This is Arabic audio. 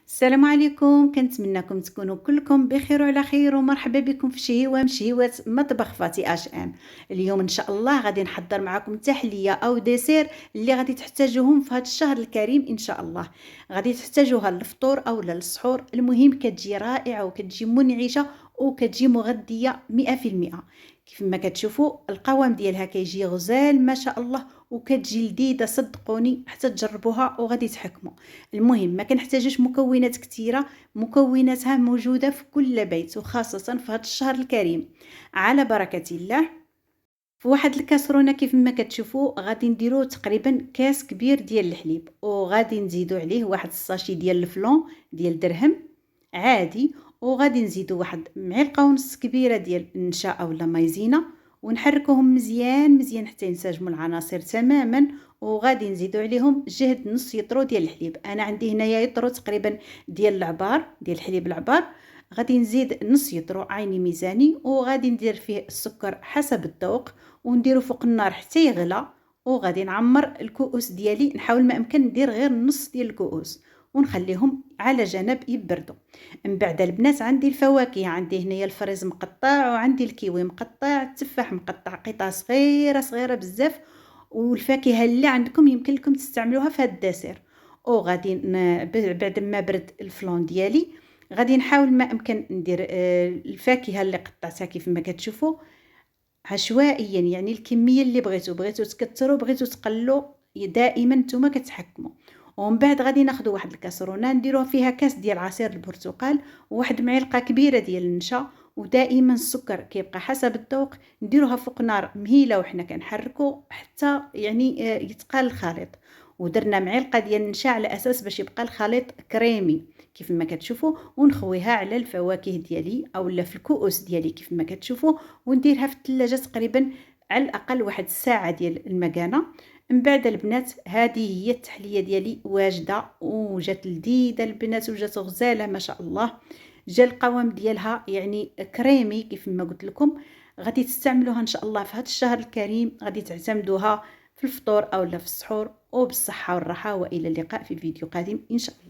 السلام عليكم، كنتمنىكم تكونوا كلكم بخير وعلى خير، ومرحبا بكم في شهيوه من شهيوات مطبخ فاتي اش ام. اليوم ان شاء الله غادي نحضر معكم تحليه او ديسير اللي غادي تحتاجوهم في هذا الشهر الكريم ان شاء الله. غادي تحتاجوها للفطور او للسحور، المهم كتجي رائعه وكتجي منعشه وكتجي مغذيه 100%. كيف ما كتشوفوا القوام ديالها كيجي غزال ما شاء الله، وكتجي لذيذه صدقوني حتى تجربوها وغادي تحكموا. المهم ما كنحتاجوش مكونات كثيره، مكوناتها موجوده في كل بيت وخاصه في هذا الشهر الكريم. على بركه الله. في واحد الكاسرونه كيف ما كتشوفوا غادي نديرو تقريبا كاس كبير ديال الحليب، وغادي نزيدو عليه واحد الساشي ديال الفلون ديال درهم عادي، وغادي نزيدو واحد معلقه ونص كبيره ديال النشا اولا مايزينا، ونحركوهم مزيان مزيان حتى ينسجموا العناصر تماما. وغادي نزيدو عليهم جهد نص يطرو ديال الحليب، انا عندي هنايا يطرو تقريبا ديال العبار ديال الحليب العبار. غادي نزيد نص يطرو عيني ميزاني، وغادي ندير فيه السكر حسب الذوق، ونديرو فوق النار حتى يغلى. وغادي نعمر الكؤوس ديالي، نحاول ما امكن ندير غير نص ديال الكؤوس ونخليهم على جنب يبردوا. من بعد البنات عندي الفواكه، عندي هنايا الفريز مقطع، وعندي الكيوي مقطع، التفاح مقطع قطع صغيره صغيره بزاف. والفاكهه اللي عندكم يمكن لكم تستعملوها في هذا الدسير. وغادي بعد ما برد الفلون ديالي غادي نحاول ما امكن ندير الفاكهه اللي قطعتها كيف ما كتشوفوا عشوائيا، يعني الكميه اللي بغيتو تكثروا بغيتو تقلوا، دائما نتوما كتحكموا. ومن بعد غادي ناخذ واحد الكاسرونه نديروها فيها كاس ديال عصير البرتقال، وواحد معلقه كبيره ديال النشا، ودائما السكر كيبقى حسب الذوق. نديروها فوق نار مهيله وحنا كنحركوا حتى يعني يتقال الخليط. ودرنا معلقه ديال النشا على اساس باش يبقى الخليط كريمي كيف ما كتشوفوا، ونخويها على الفواكه ديالي اولا في الكؤوس ديالي كيف ما كتشوفوا، ونديرها في الثلاجه تقريبا على الاقل واحد الساعه ديال المكانه. من بعد البنات هذه هي التحليه ديالي واجده وجات لذيذه البنات وجات غزاله ما شاء الله. جا القوام ديالها يعني كريمي كيف ما قلت لكم. غادي تستعملوها ان شاء الله في هذا الشهر الكريم، غادي تعتمدوها في الفطور او لا في السحور، وبالصحه والراحه، والى اللقاء في فيديو قادم ان شاء الله.